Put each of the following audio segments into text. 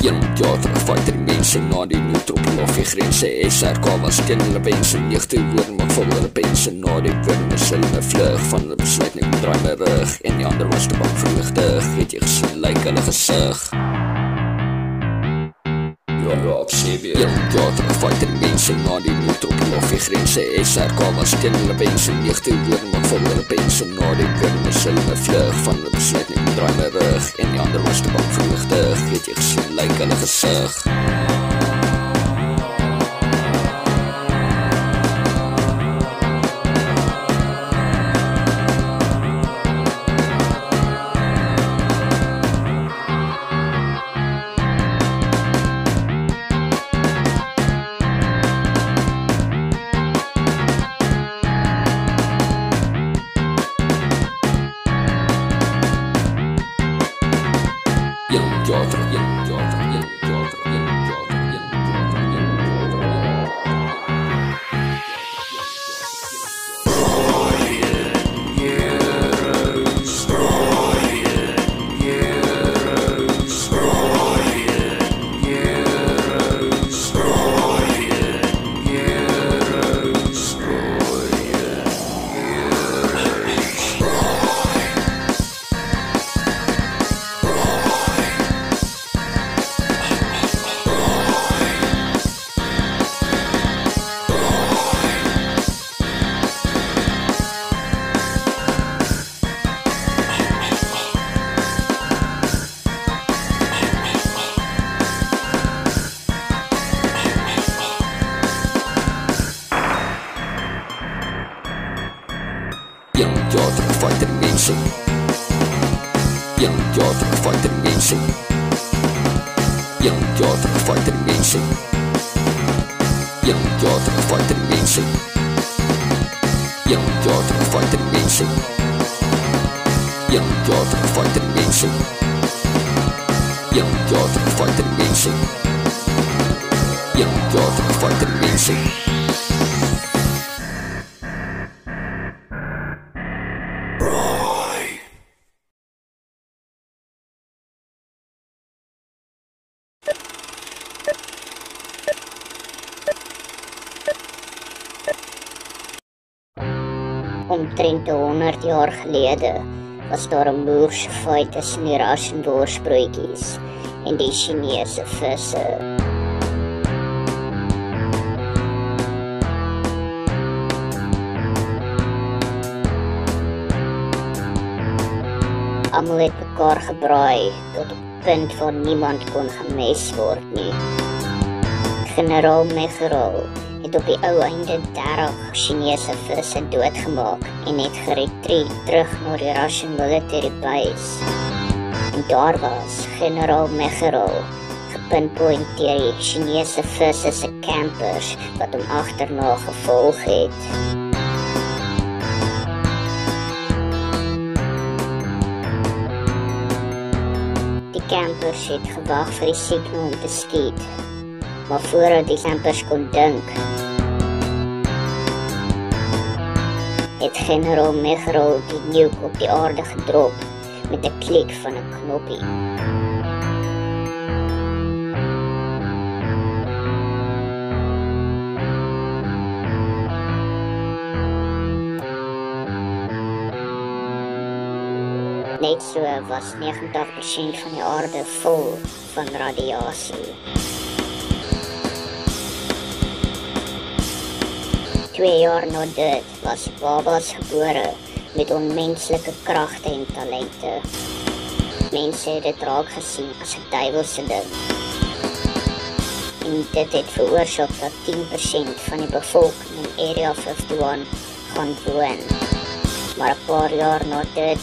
Een teater fighter mense na die noodroep of die grense SRK was teen hulle wense 19 woorde maak vol hulle pense na die woorde sal hulle vlug van hulle besluit nie draai my rug en die ander was te bang vlugtig het jy gesien lyk hulle gesig Rock Savior Een teater fighter mense na die noodroep of die grense SRK was teen hulle wense 19 woorde maak vol hulle pense na die woorde sal hulle vlug van hulle besluit nie draai my rug en die ander was te bang vlugtig het jy gesien lyk hulle gesig Omtrent 100 jaar gelede was daar 'n moerse fight tussen die rassenborsbroodjies en die Chinese visse. Almal het mekaar gebraai tot op 'n punt waar niemand kon gemes word nie. Generaal Megeral het op die ou einde 30 Chinese visse doodgemaak en het geretreat terug na die Russian military base. En daar was generaal Megeral gepinpoint deur die Chinese visse se campers wat hom agterna gevolg het. Die campers het gewag vir die signaal om te skiet. Maar voordat die campers kon dink, het generaal Megeral die nuke op die aarde gedrop met 'n klik van 'n knoppie. Net so was 90% van die aarde vol van radiasie. 2 jaar na dit was babas gebore met onmenslike kragte en talente. Mense het dit raak gesien as 'n duiwelse ding. En dit het veroorsaak dat 10% van die bevolking in Area 51 gaan woon. Maar 'n paar jaar na dit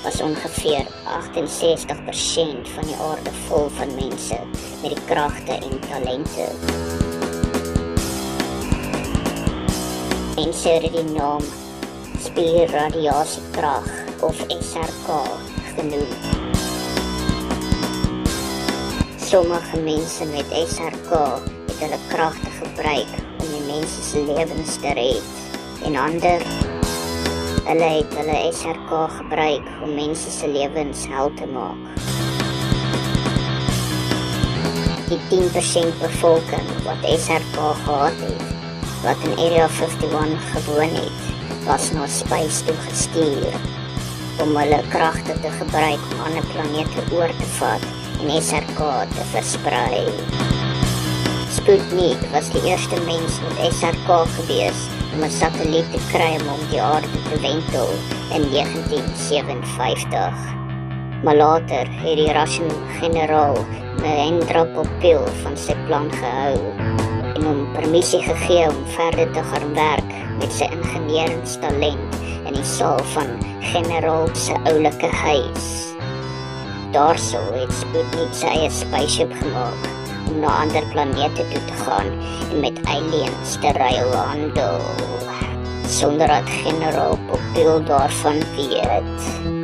was ongeveer 68% van die aarde vol van mense met die kragte en talente. Mense het die naam spierradiasiekrag of SRK genoem. Sommige mense met SRK het hulle kragte gebruik om die mense se lewens te red en ander hulle het hulle SRK gebruik om mense se lewens hel te maak. Die 10% bevolking wat SRK gehad het, wat in Area 51 gewoon het, was na space toe gestuur om hulle kragte te gebruik om ander planete oor te vat en SRK te versprei. Sputnik was die eerste mens met SRK gewees om 'n satelliet te kry om die aarde te wentel in 1957. Maar later het die Russian generaal Mahendra Popil van sy plan gehou en hom permissie gegee om verder te gaan werk met sy ingenieurstalent in die saal van generaal se oulike huis. Daarso het Sputnik sy eie spaceship gemaak om na ander planete toe te gaan en met aliens te ruilhandel, sonder dat generaal Popil daarvan weet.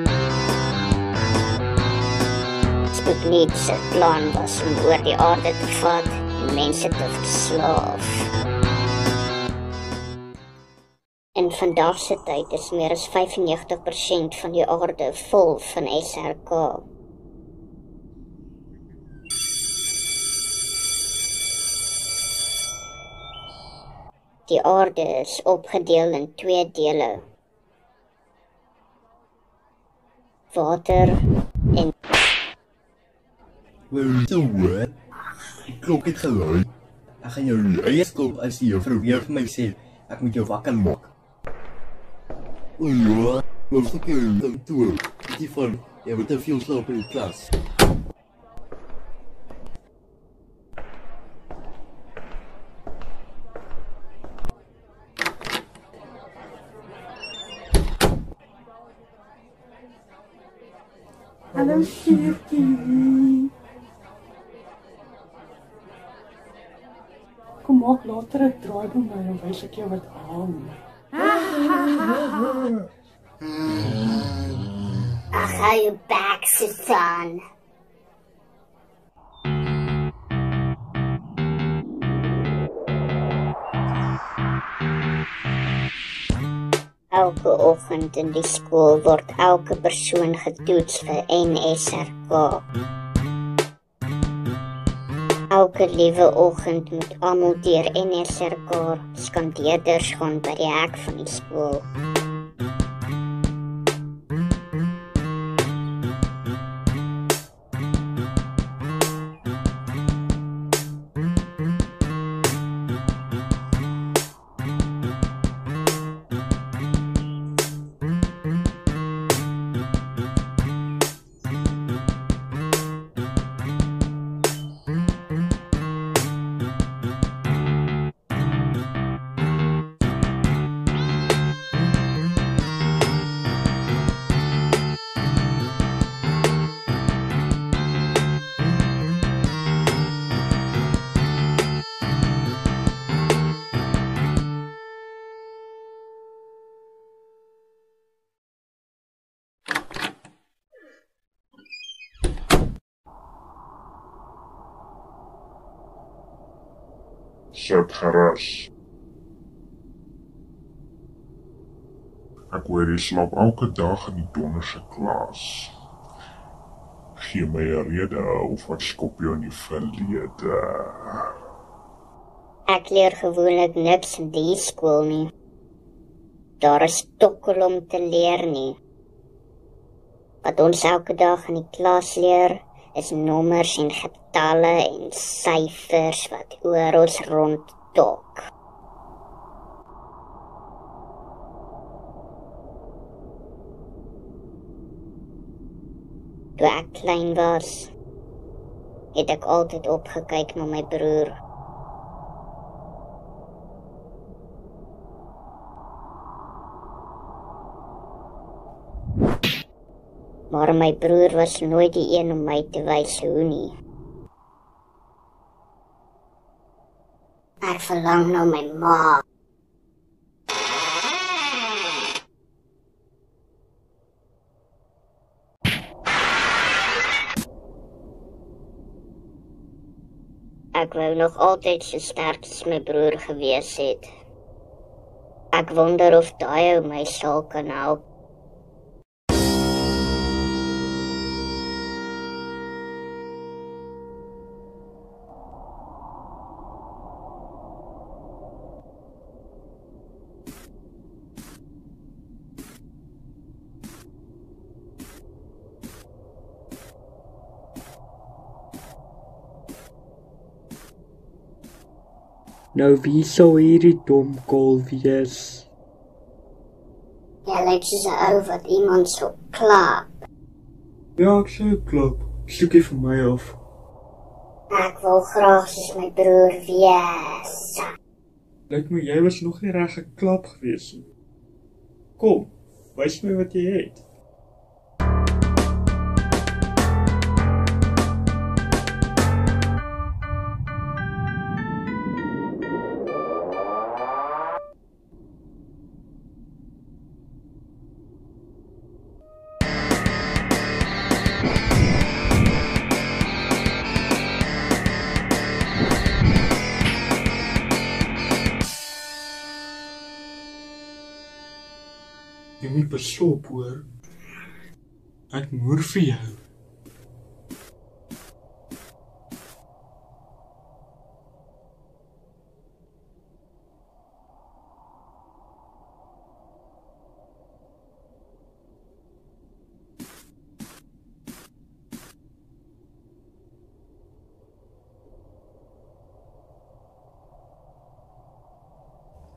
Sputnik se plan was om oor die aarde te vat en mense te verslaaf. In vandag se tyd is meer as 95% van die aarde vol van SRK. Die aarde is opgedeel in 2 dele. Water en Wat? Die klok het gelui. Ek gaan jou eers kom as jy juffrou weer vir my sê, ek moet jou wakker maak. O ja, ons het hier toe. Die van, jy moet te veel slaap in die klas. Hallo Sierkie. Kom maak later 'n draai by my en wys ek jou wat aan. Ach, hou jou bek, Susan. Elke oggend in die skool word elke persoon getoets vir NSRK. Elke liewe oggend moet almal deur NSRK skandeerders gaan by die hek van die skool. Sit gerus. Ek hoor jy slaap elke dag in die donderse klas. Gee my 'n rede of wat skop jou in die verlede. Ek leer gewoonlik niks in die skool nie. Daar is tokkel om te leer nie. Wat ons elke dag in die klas leer, is nommers en getalle en syfers wat oor ons rondtok. Toe ek klein was, het ek altyd opgekyk na my broer. Maar my broer was nooit die een om my te wys hoe nie. Ek verlang na my ma. Ek wou nog altyd so sterk as my broer gewees het. Ek wonder of daai ou my sal kan help. Nou wie sou hierdie domkol wees? Jy lyk soos 'n ou wat iemand so klap. Ja, ek sou klop. Soek jy vir my af. Ek wil graag soos my broer wees. Lyk my jy was nog nie reg geklap gewees nie. Kom, wys my wat jy het. Jy moet besop hoor. Ek moer vir jou.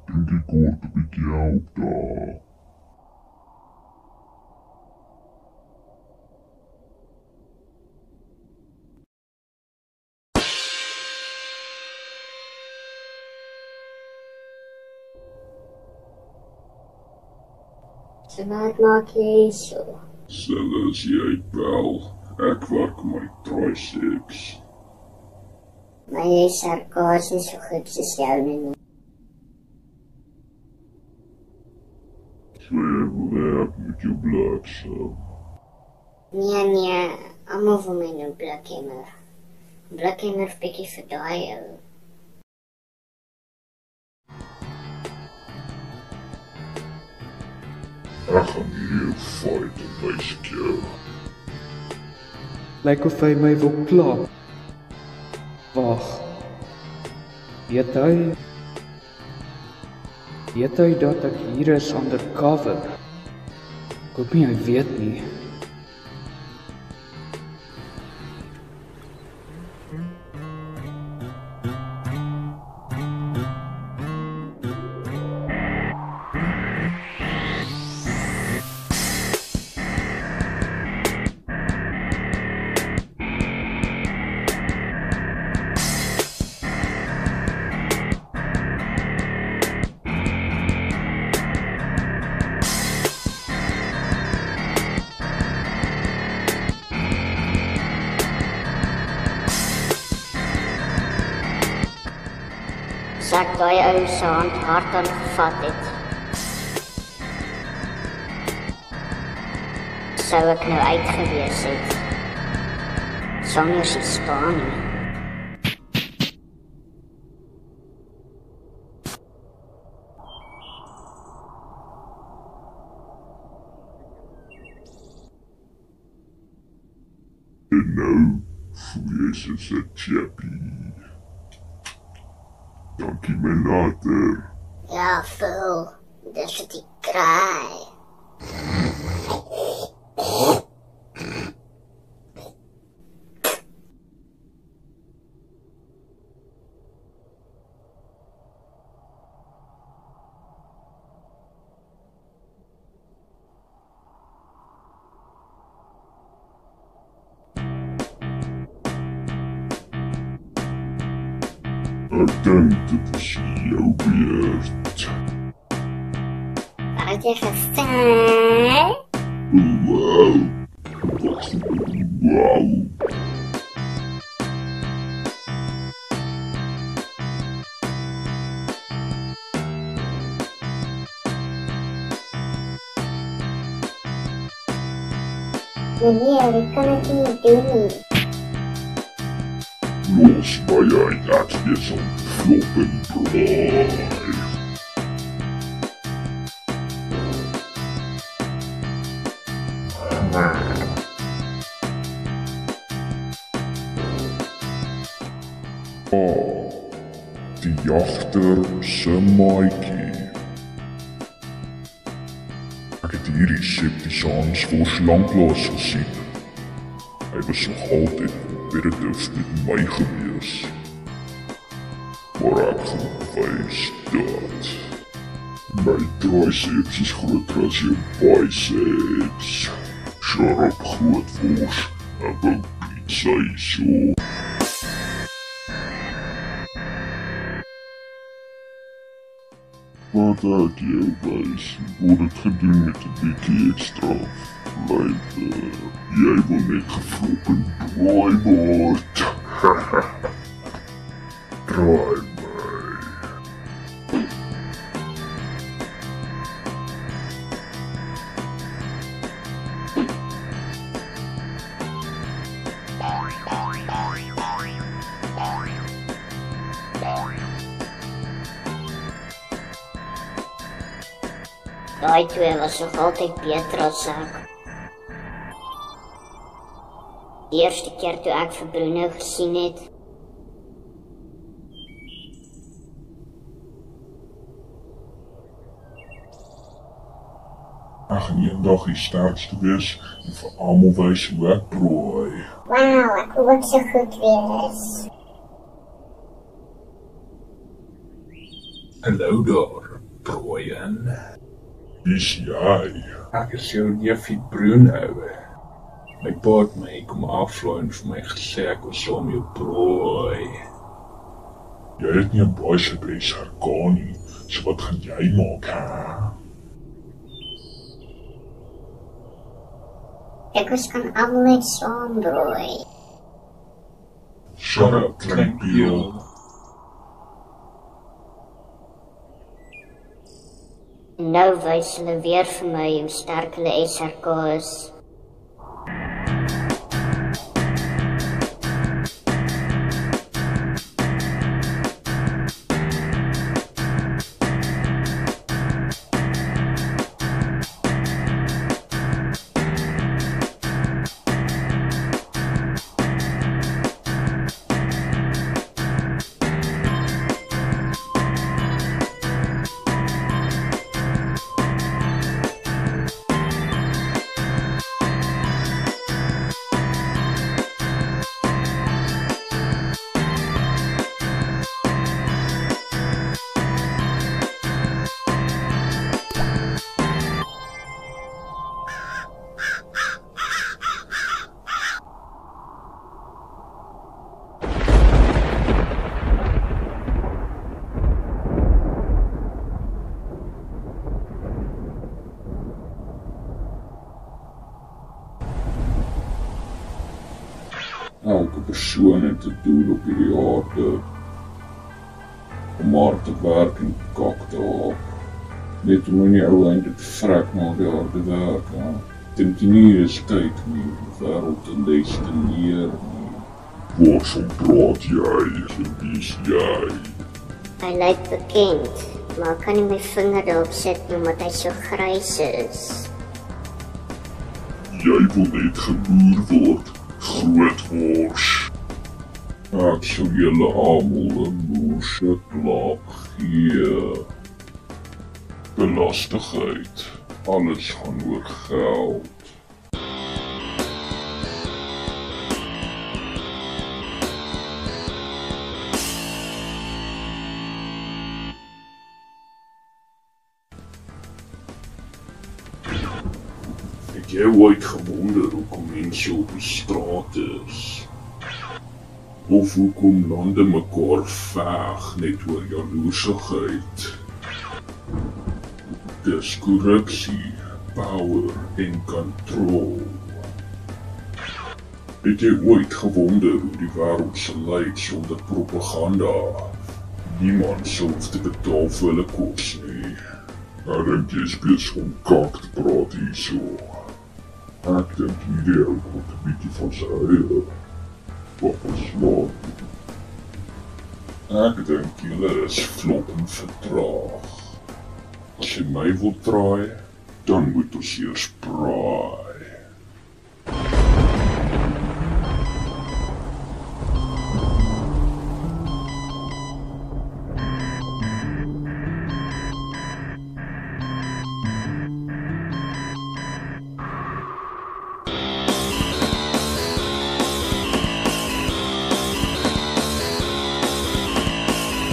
Dink ek hoor 'n bietjie help daar. So wat maak jy so? Sal as jy bel, ek werk my triceps. Maar jy sarkaas nie so goed soos jou nie. So ek werk met jou bliksem. Nee, almal wil my nou Blikhammer. Blikhammer bietjie vir daai ou. Ek gaan hier fight en wys ek jou. Lyk of hy my wil klap. Wag. Weet hy dat ek hier is undercover? Ek hoop nie hy weet nie. As ek daai ou se hand hard aangevat het, sou ek nou uitgewees het. Sonder sy staan nie. En nou voel jy soos 'n chappie. Dankie my later. Ja, voel. Dis wat ek kry. Ek dink dit is jou beurt. Wat het jy gesê? Wow. Wow. Meneer, ik kan het niet doen. Los my uit, ek wees om flop en braai. Die jagter se maatjie. Ek het hierdie septisans voor lanklaas gesien. Hy was nog altyd competitive met my gewees. maar ek gaan wys dat my triceps is groter as jou biceps. Sharp groot wors, ek wil pizza hierso. Wat ek jou wys, word het gedoen met 'n bietjie ekstra flavor. Jy wil net gevlop en draai word. Draai my. Daai twee was nog altyd beter as ek. Die eerste keer toe ek vir Bruno gesien het, Ek gaan eendag die sterkste wees en vir almal wys hoe ek prooi. Wauw, ek wil ook so goed wees. Hallo daar, prooien. Wie's jy? Ek is jou neefie Bruno. My pa het my kom aflaai en vir my gesê ek was om jou prooi. Jy het nie 'n bicep SRK nie, so wat gaan jy maak, hè? Ek ons kan almal net saam brooi. Shut up, klein peel. Nou wys hulle weer vir my hoe sterk hulle SRK is. Elke persoon het 'n doel op hierdie aarde om hard te werk en kak te haal. Net om in die ou einde te vrek na die harde werk. Dink jy nie is tyd om die wêreld te les te leer nie? Waarvan praat jy? Wie's jy? Hy lyk bekend, maar ek kan nie my vinger daarop sit nie omdat hy so grys is. Jy wil net geboer word, groot wors. Ek sal julle almal 'n moerse klap gee. Belastigheid, alles gaan oor geld. Het jy ooit gewonder hoekom mense op die straat is? Of hoekom lande mekaar veg net oor jaloersigheid? Dis korrupsie, power en control. Het jy ooit gewonder hoe die wêreld sal lyk sonder propaganda? Niemand sou hoef te betaal vir hulle kos nie. Ek dink jy is besig om kak te praat hierso. Ek dink hierdie ou moet 'n bietjie van sy eie opgeslaan. Ek dink julle is vlot en vertraag. As jy my wil draai, dan moet ons eers braai.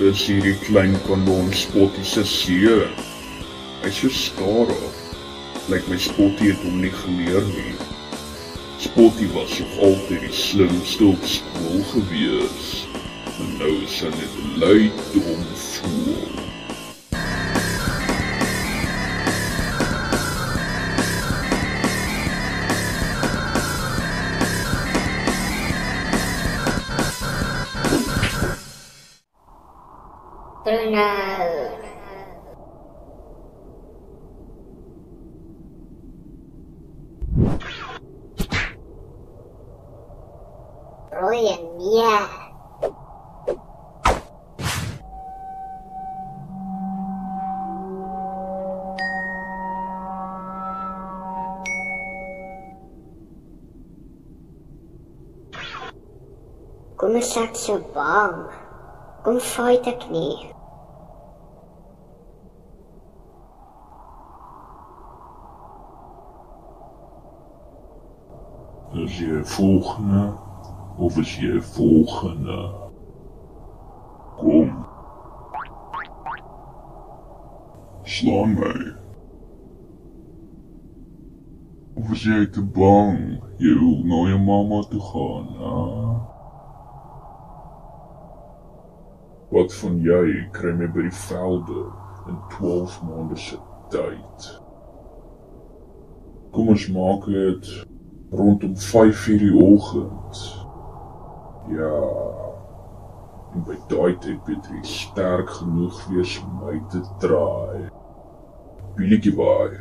is hierdie klein kanon Spotty se seun. Hy is so stadig. Lyk my Spotty het hom nie geleer nie. Spotty was nog altyd die slimste op skool gewees. En nou is hy net 'n lui dom voel. Bruno. Brian, ja. Kom eens ek so bang. Kom fight ek nie. Is jy volgende, of is jy volgende? Kom. Slaan my. Of is jy te bang? Jy wil na jou mamma toe gaan, hè? Wat van jy kry my by die velde in 12 maande se tyd? Kom ons maak dit rondom 5:00 die oggend. Ja, en by daai tyd beter jy sterk genoeg wees om my te draai. Billetjie baie.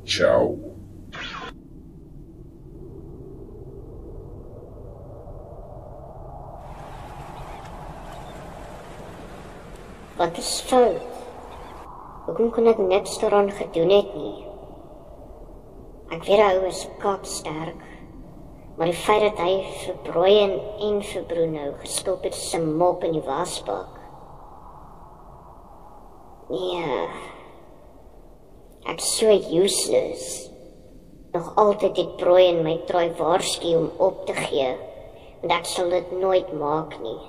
Ciao. Wat is fout? Hoekom kon ek niks daaraan gedoen het nie? Ek weet hy is kapsterk, maar die feit dat hy vir Brian en vir Bruno gestop het is 'n mop in die wasbak. Nee, ek is so useless. Nog altyd het Brian my probeer waarsku om op te gee, want ek sal dit nooit maak nie.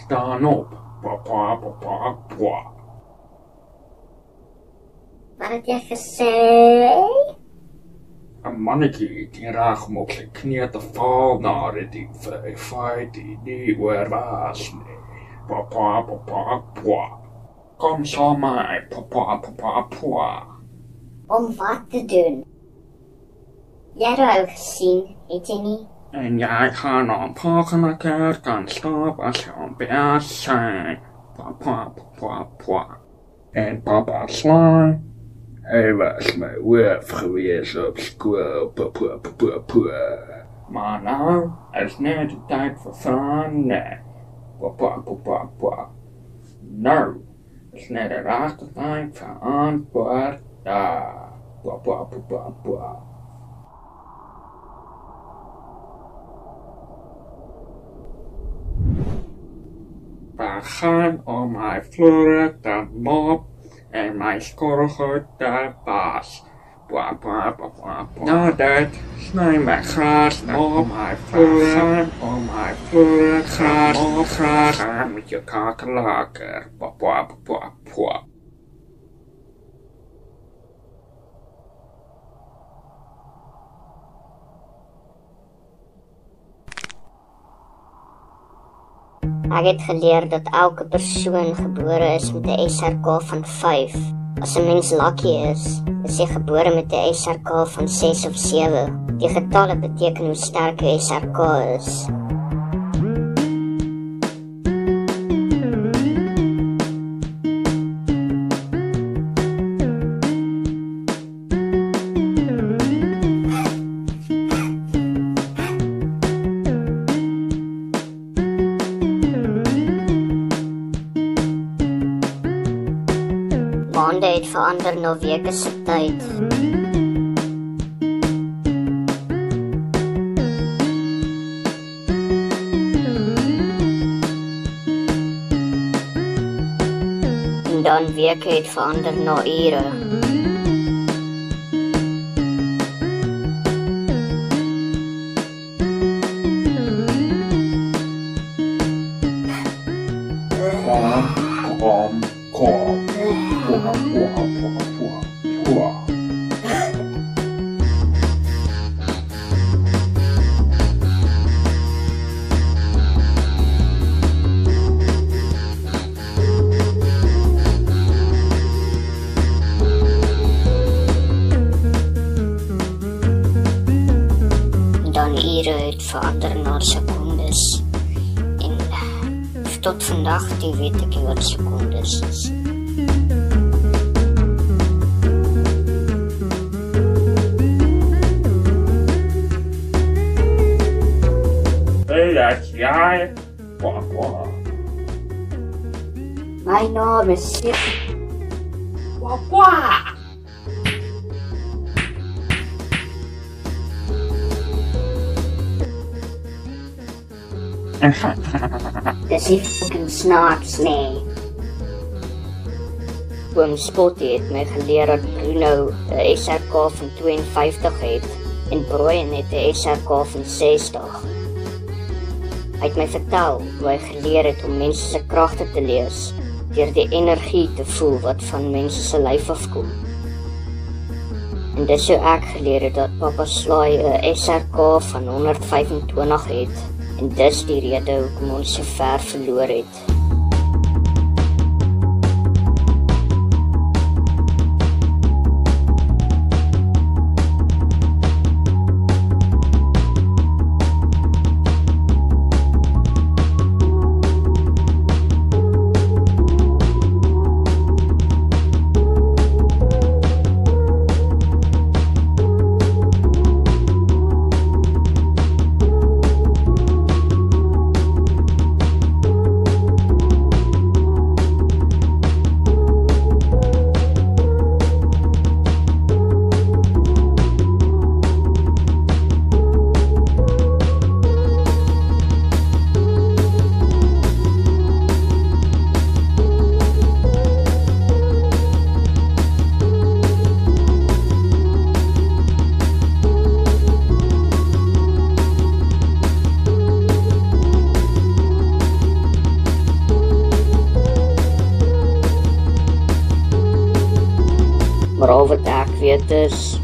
Staan op, papa, papa, papa. Wat het jy gesê? 'n mannetjie het nie reg om op sy knie te val nadat die fight nie oor was nie. Papa, papa, papa. Kom saam my, papa, papa, papa. Om wat te doen? Jy het al gesien, het jy nie? En jy gaan na 'n volgende keer kan stop as jy op beurt zijn. Papa, papa, papa. En papa slaan. Hy was my hoof gewees op skool, papa, papa, papa. Maar nou is net die tyd vir verander. Papa, papa, papa. Nou is net die regte tyd vir antwoord. Papa, papa, papa. We gaan om my vloere te mop en my skorrelgoed te was. Papa, papa, papa. Na dit sny my gras op my vloere, om my vloere gras op gras. Gaan met jou kakelaker. Papa, papa, papa. Ek het geleer dat elke persoon gebore is met 'n SRK van 5. As 'n mens lucky is jy gebore met 'n SRK van 6 of 7. Die getalle beteken hoe sterk 'n SRK is. Maande het verander na weke se tyd. En dan weke het verander na ure. Dan ure het verander na sekondes. En tot vandag toe weet ek nie wat sekondes is. Hey, that's jij. Kwak, kwak. My naam is Sip. Kwak, kwak. Dis nie fucking snaaks nie. Oom Spotty het my geleer dat Bruno 'n SRK van 52 het en Brian het 'n SRK van 60. Hy het my vertel hoe hy geleer het om mense se kragte te lees deur die energie te voel wat van mense se lyf afkom. En dis hoe ek geleer het dat Papa Slaai 'n SRK van 125 het. En dis die rede hoekom ons so ver verloor het. Maar al wat ek weet is,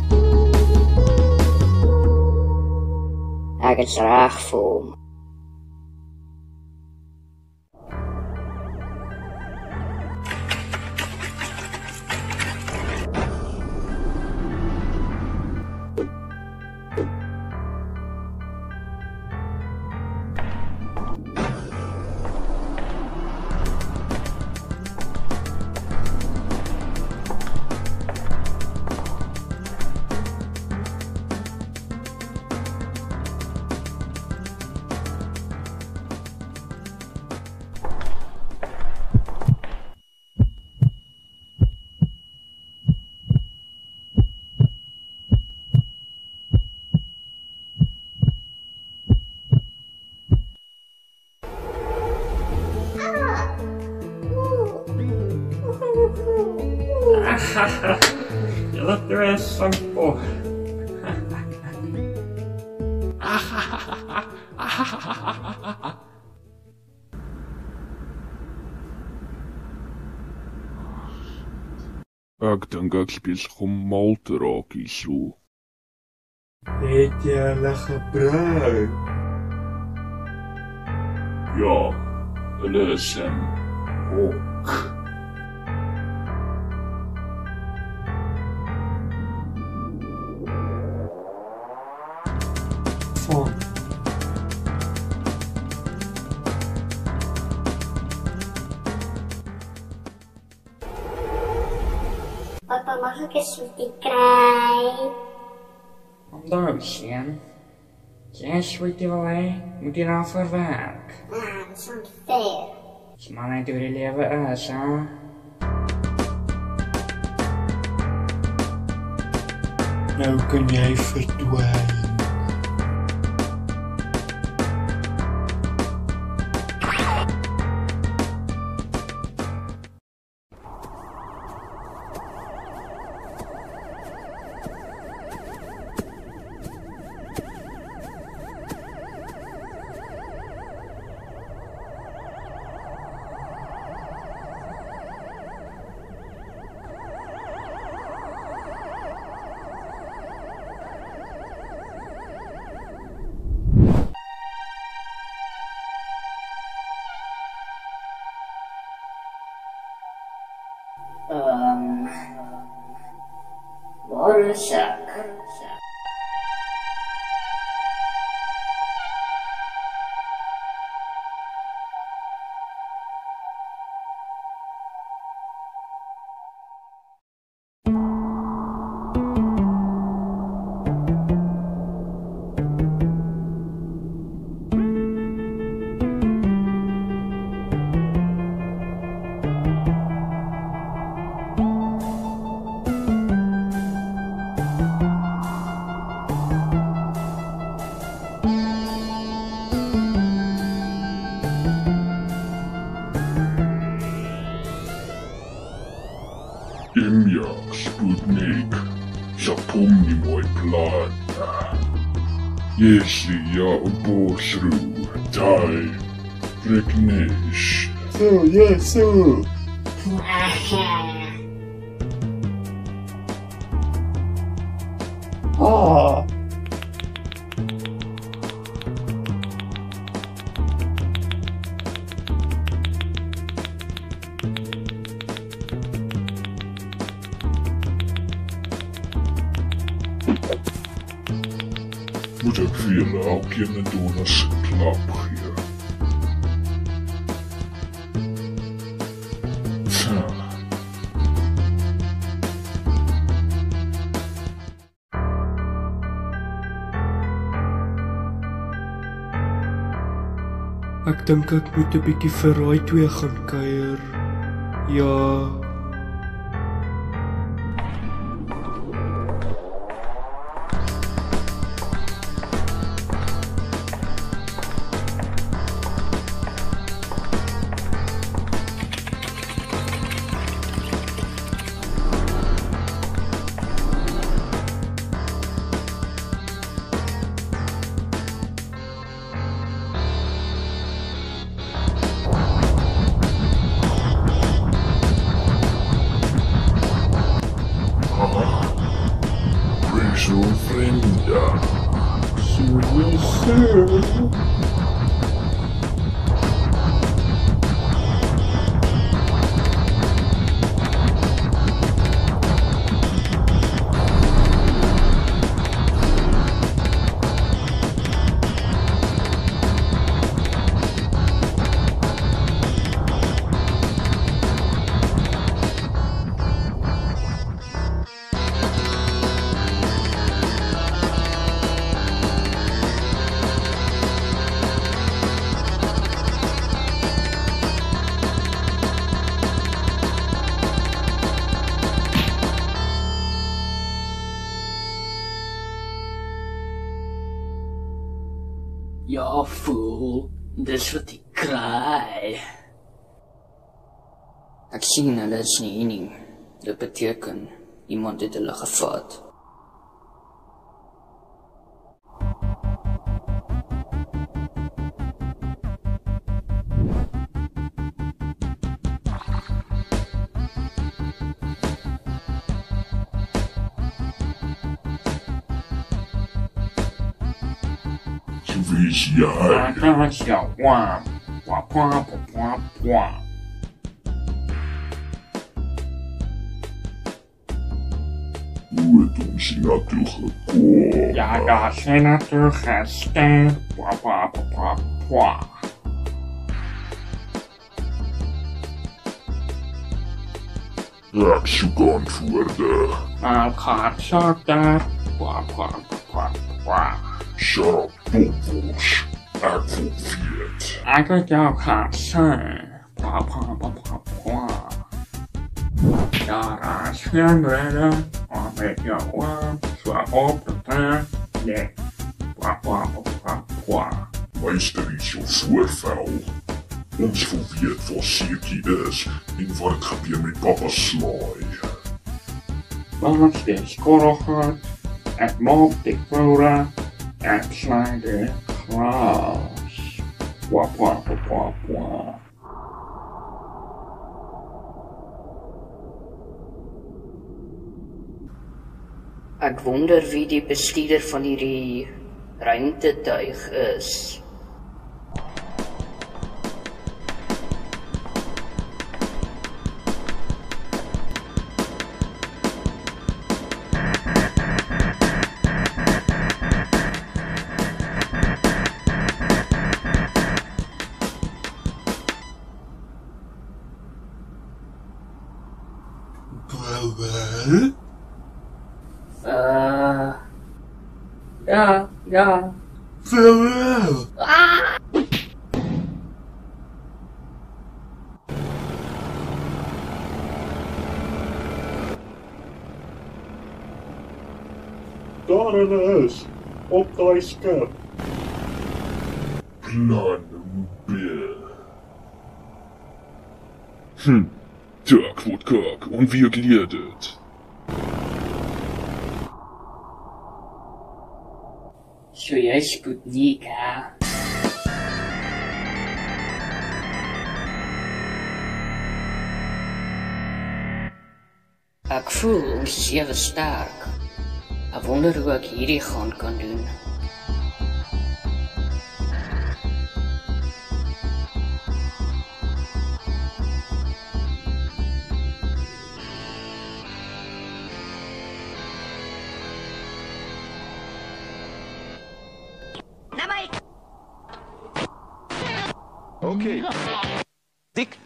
ek is reg vir hom. Je look the rest some boy. Ek dink ek is besig om mal te raak hierso. Het jy hulle gebruik? Ja, hulle is ook. Papa, mag ek 'n sweetie kry? Onthou, Sien. Jy sweetie wil hê, moet jy daarvoor werk. Dit is onfair. Dis maar net hoe die lewe is, hè? Nou kan jy verdwyn. Waar is ek? Emja, Sputnik, zapomni moj plan. Jeśli ja obożę, daj, prekniesz. Moet ek vir julle elkeen 'n donus klap gee. Ek dink ek moet 'n bietjie vir daai twee gaan kuier. Ja. Zo vrienden. Ja, fool, dis wat ek kry. Ek sien hulle is nie hier nie. Dit beteken, iemand het hulle gevat. Wie is jij? Daar is jouw wam. Wap, wap, wap, wap. Hoe het ons hier naartoe gekomen? Ja, daar zijn natuurlijk gasten. Wap, wap, wap, wap. Ik zoek antwoorden. Ik ga het zo daar. Wap, wap, wap, wap. Shut up, Bobos. Ik wil weet. Ik wil jou gaan zijn. Wap, wap, wap, wap. Daar is geen reden om met jou zo op te gaan. Nee. Wap, wap, wap, wap. Luister eens jou voorvel. Ons wil weet wat Seekie is en wat het gebeur met papa Slaai. Ons is skorrelgoed. Het mop de voeren. Het slaat de glas. Wap, wap, wap, wap. Ek wonder wie die bestuurder van hierdie ruimtetuig is. Wel? Ja. Wel. Daar is, op daai skip. Plan B. Tak word kak, und wie erklärt het? So jy Sputnik, hè? Ek voel ons is ewe sterk. Ek wonder hoe ek hierdie gaan kan doen. Okay. Dick.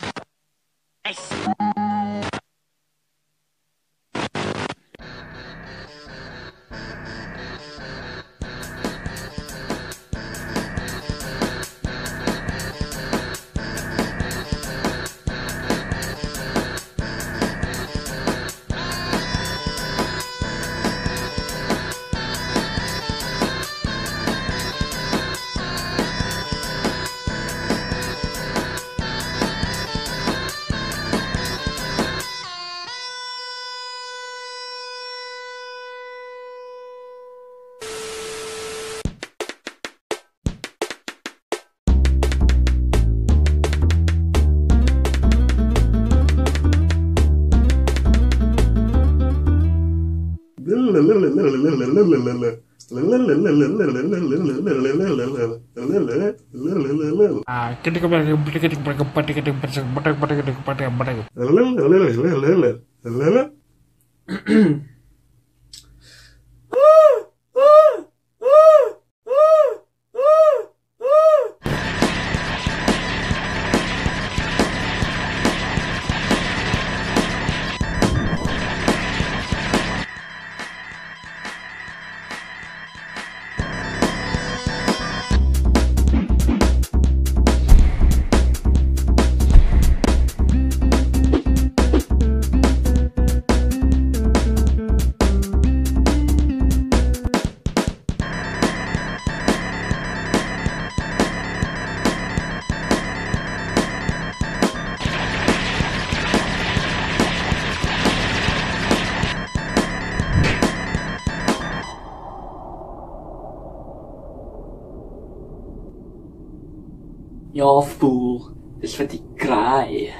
Ja, fool. Dis wat die kraai.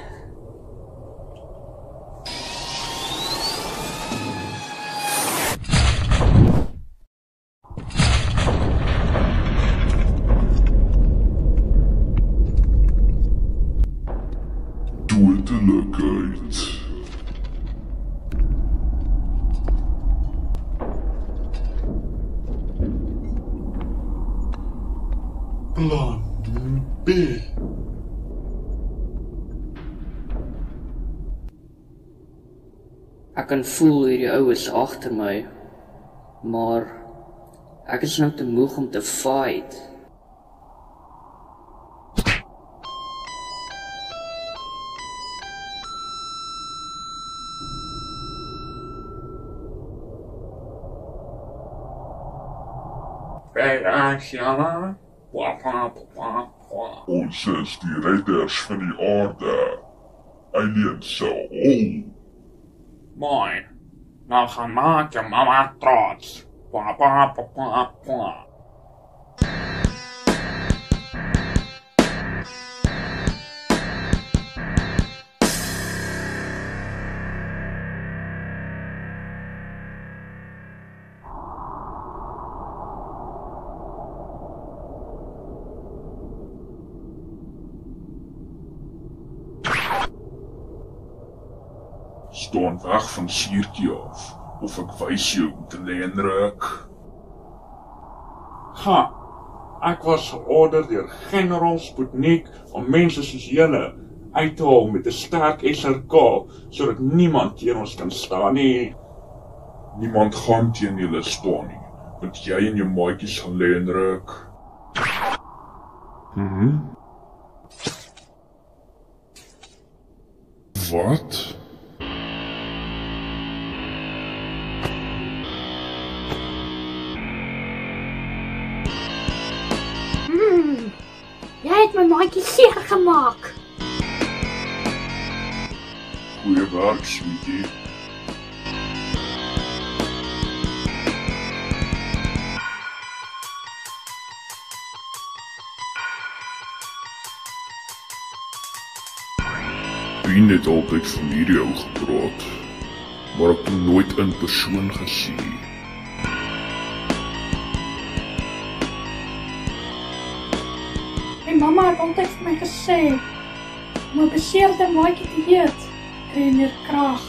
Dodelikheid. Plan B. Ek kan voel hierdie ou is agter my. Maar ek is nou te moeg om te fight. Ons is die redders van die aarde. Aliens se hol. Mooi. Nou gaan maak je mama trots. Staan weg van Siertjie af, of ek wys jou te Hendrik. Ek was georder deur generaal Sputnik om mense soos julle uithaal met 'n sterk SRK, sodat niemand teen ons kan staan nie. Niemand gaan teen julle staan nie, want jy en jou maatjies gaan lê en ruk. Wat? Jy het my maatjie seer gemaak. Goeie werk, sweetie. Wien het altyd van hierdie ou gepraat, maar ek het hom nooit in persoon gesien. My mamma het altyd vir my gesê, om 'n beseerde maatjie te eet, kry jy meer krag.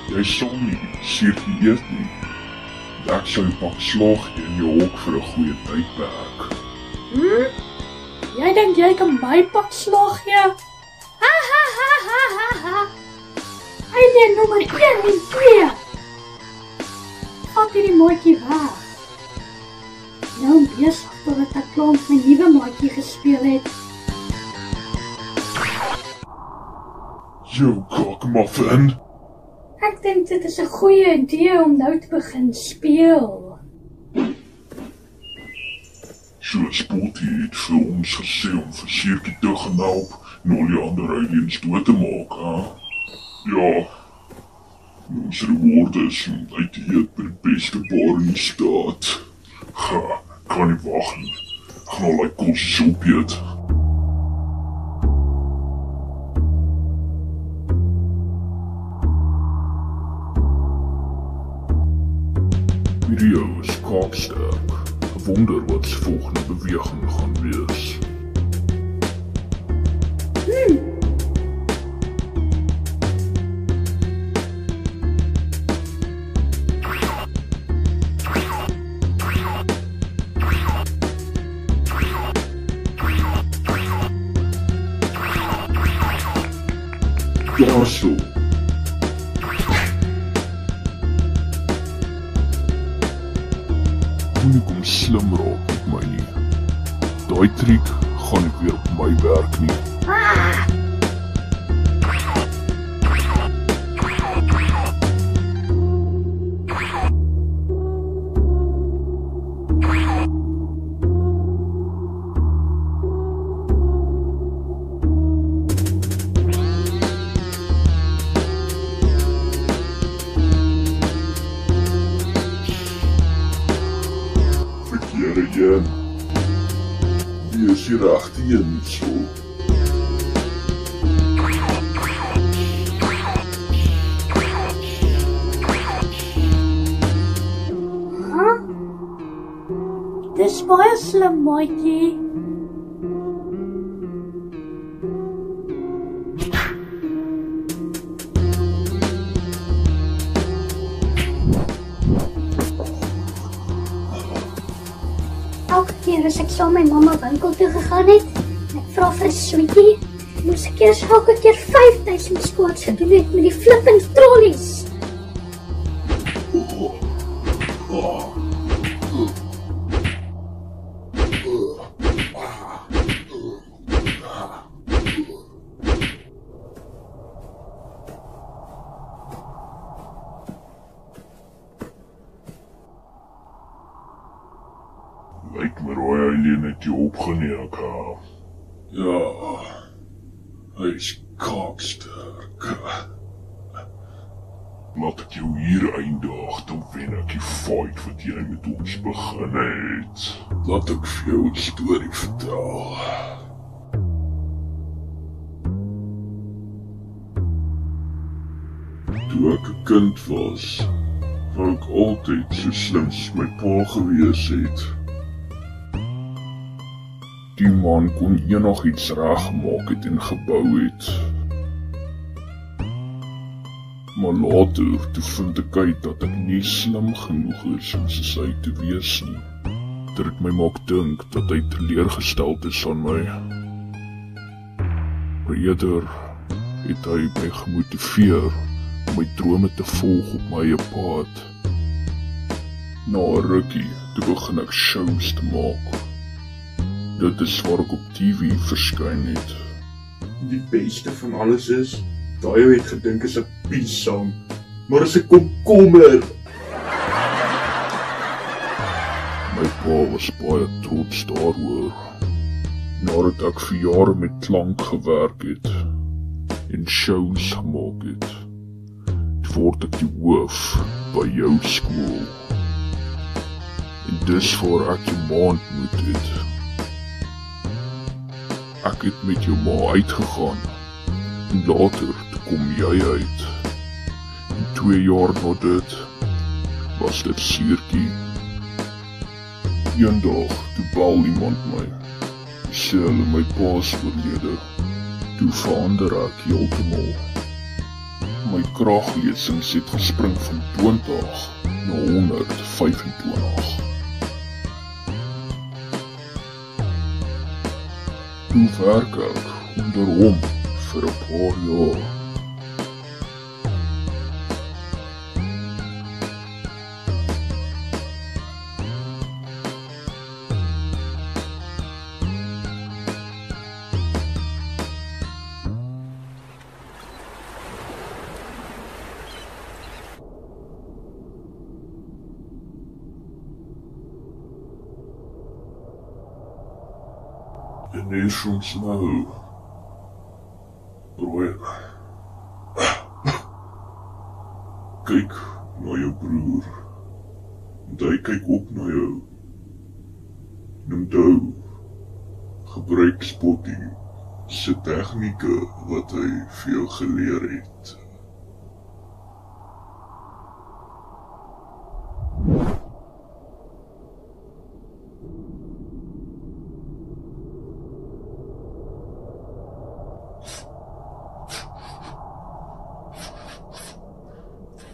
Jy sal nie seertjie eet nie. Ek sal jou pak slaag gee in jou hok vir 'n goeie tydperk. Jy dink jy kan my pak slaag gee? Ha ha ha ha ha ha. Hy nommer 1 en 2. Vat hierdie maatjie weg. Nou besig totdat ek klaar met my nuwe maatjie gespeel het. Jou kakmuffin. Ek dink dit is 'n goeie idee om nou te begin speel. So Spotty het vir ons gesê om vir Seertjie te gaan help en al die ander aliens dood te maak, hè? Ja. Ons reward is om uit te eet by die beste bar in die stad. Kan nie wag nie. Ek gaan al die kos opeet. Video is kaapsterk. Ek wonder wat se volgende beweging gaan wees. Ja, so. Moenie kom slim raak met my nie. Daai triek gaan ek weer op my werk nie. Wie is hier agter jou nie so? Dis baie slim, maatjie. Elke keer as ek saam met my mamma winkel toe gegaan het, en ek vra vir 'n sweetie, moes ek eers elke keer 5000 squats gedoen het met die flipping trollies. Lyk my rooi alien het jou opgeneem, ha? Ja, hy is kaaksterk. Laat ek jou hier eindig, dan wen ek die fight wat jy met ons begin het. Laat ek vir jou 'n storie vertel. Toe ek 'n kind was, wou ek altyd so slim soos my pa gewees het. Die man kon enigiets regmaak het en gebou het. Maar later, toe vind ek uit dat ek nie slim genoeg is om soos hy te wees nie. Dit het my maak dink dat hy teleurgesteld is aan my. Maar eerder het hy my gemotiveer om my drome te volg op my eie pad. Na 'n rukkie, toe begin ek shows te maak. Dit is waar ek op TV verskyn het. Die beste van alles is, daai ou het gedink is 'n peace song, maar is 'n komkommer. My pa was baie trots daaroor. Nadat ek vir jare met klank gewerk het en shows gemaak het, word ek die hoof by jou skool. En dis waar ek jou ma ontmoet het. Ek het met jou ma uitgegaan en later toe kom jy uit. En 2 jaar na dit was dit Siertjie. Eendag toe bel iemand my. Sê hulle my pa is oorlede. Toe verander ek heeltemal. My kraaglesings het gespring van 20 na 125. Toe werk ek onder hom vir 'n paar jaar. En is ons nou, broer, kyk na jou broer, en hy kyk ook na jou. En onthou, gebruik Spotty se tegnieke wat hy vir jou geleer het.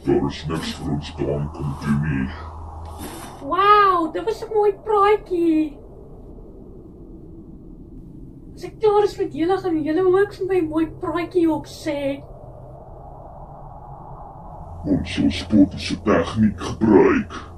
Daar is niks vir ons daan kan doen nie. Wow, dit was 'n mooi praatjie. As ek klaar is met julle, gaan julle ook vir my 'n mooi praatjie op sê. Ons sal Spotty se tegniek gebruik.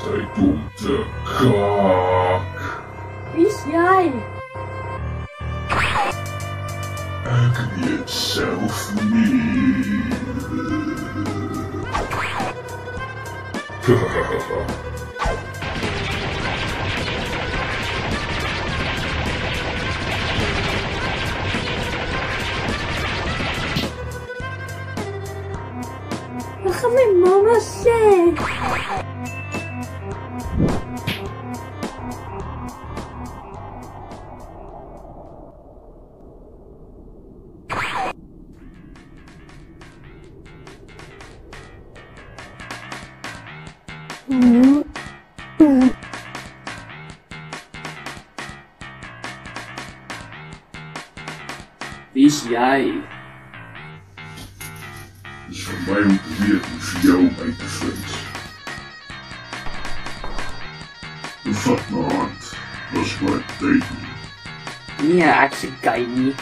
Tyd om te kak. Wie's jy? Ek weet self nie. Wat gaan my mamma sê? Wie's jy? Dis vir my om te weet hoe vir jou uit te vind. Vat my hand, was my tyd nie. Nee, ek se gay nie.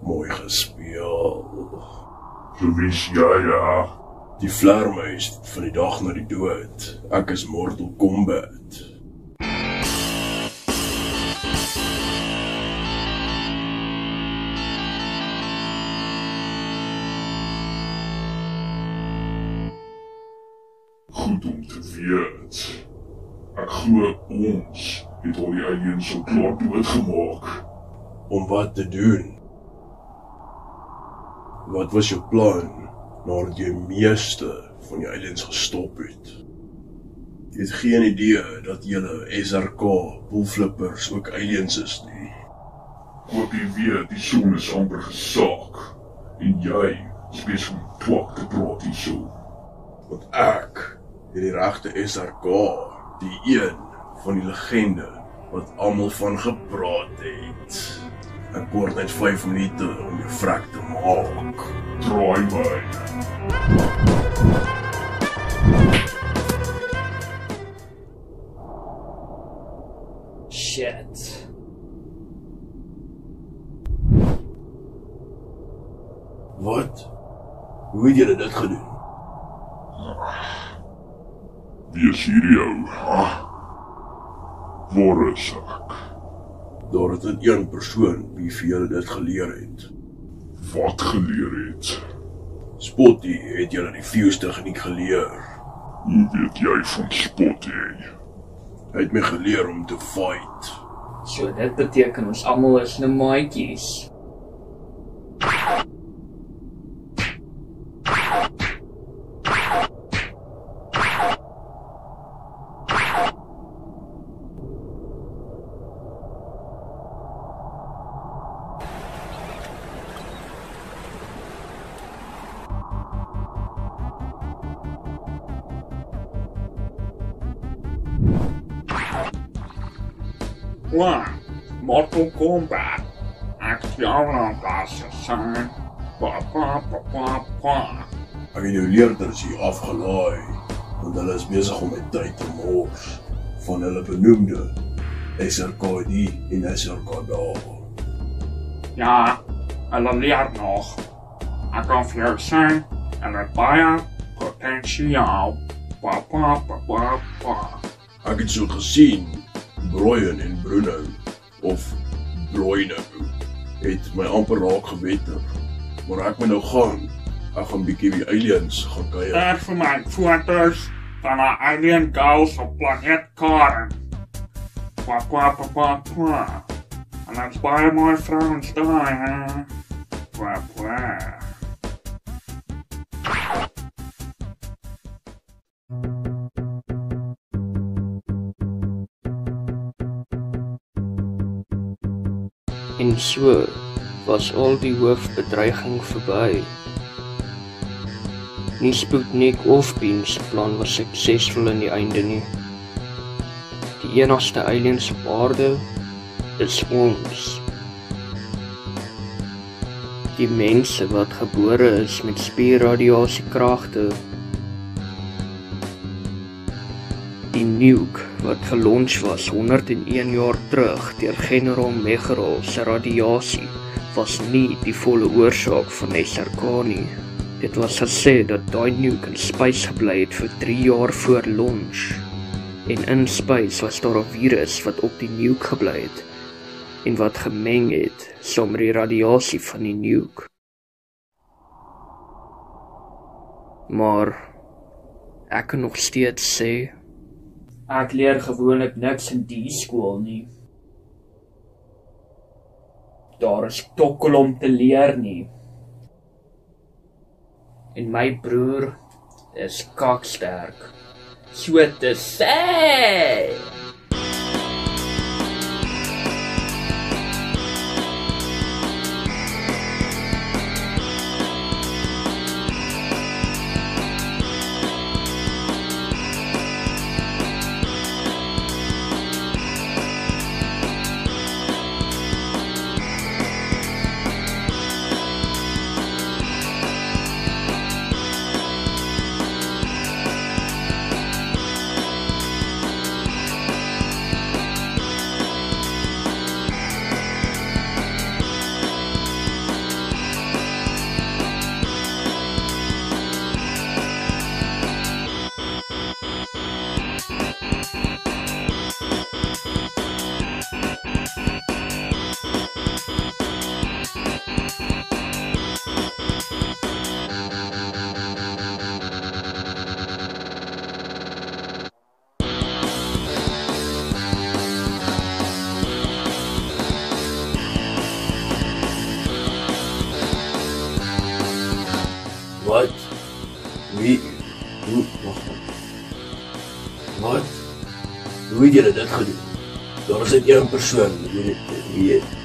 Mooi gespeel. So wie's jy, ja? Die vleermuis van die dag na die dood. Ek is Mortal Kombat. Ek glo ons het al die aliens so klaar doodgemaak. Om wat te doen? Wat was jou plan nadat jy meeste van die aliens gestop het? Jy het geen idee dat julle SRK boelflippers ook aliens is nie. Wat jy weet, die son is amper gesaak. En jy is besig om twak te praat hierso. Want ek het die regte SRK, die een van die legende wat almal van gepraat het. Ek kort net 5 minute om jou vrek te maak. Draai my. Shit. Wat? Hoe het julle dit gedoen? Wie is hier jou? Waar is ek? Daar het een persoon wie vir julle dit geleer het. Wat geleer het? Spotty het julle die fuse tegniek geleer. Hoe weet jy van Spotty? Hy het my geleer om te fight. So dit beteken ons almal is nou maatjies. Mortal Kombat. Actie-assassin. Ek het jou leerders hier afgelaai, want hulle is besig om my tyd te mors van hulle benoemde SRKD en SRKD. Ja, hulle leer nog. Ek kan vir jou sê, hulle het baie potensiaal. Ek het so gesien, Brian en Bruno, of Bruino, het my amper raak gewetter. Maar ek moet nou gaan. Ek gaan bietjie die aliens gaan kuier. Daar vir my foto's van 'n alien girls op planeet Karen. En daar's baie mooi vrouens daar, hè. En so was al die hoofbedreiging verby. Nie Sputnik of Beans plan was suksesvol in die einde nie. Die enigste aliens op aarde is ons. Die mense wat gebore is met spierradiasiekragte. Die nuke wat gelons was 101 jaar terug deur generaal Megarol se radiasie was nie die volle oorsaak van SRK nie. Dit was gesê dat daai nuke in space gebly het vir 3 jaar voor launch. En in space was daar 'n virus wat op die nuke gebly het en wat gemeng het saam met die radiasie van die nuke. Maar ek kan nog steeds sê ek leer gewoonlik niks in die skool nie. Daar is tokkel om te leer nie. En my broer is kaksterk. So te sê. Hoe het julle dit gedoen? Daar is net een persoon wie dit weet.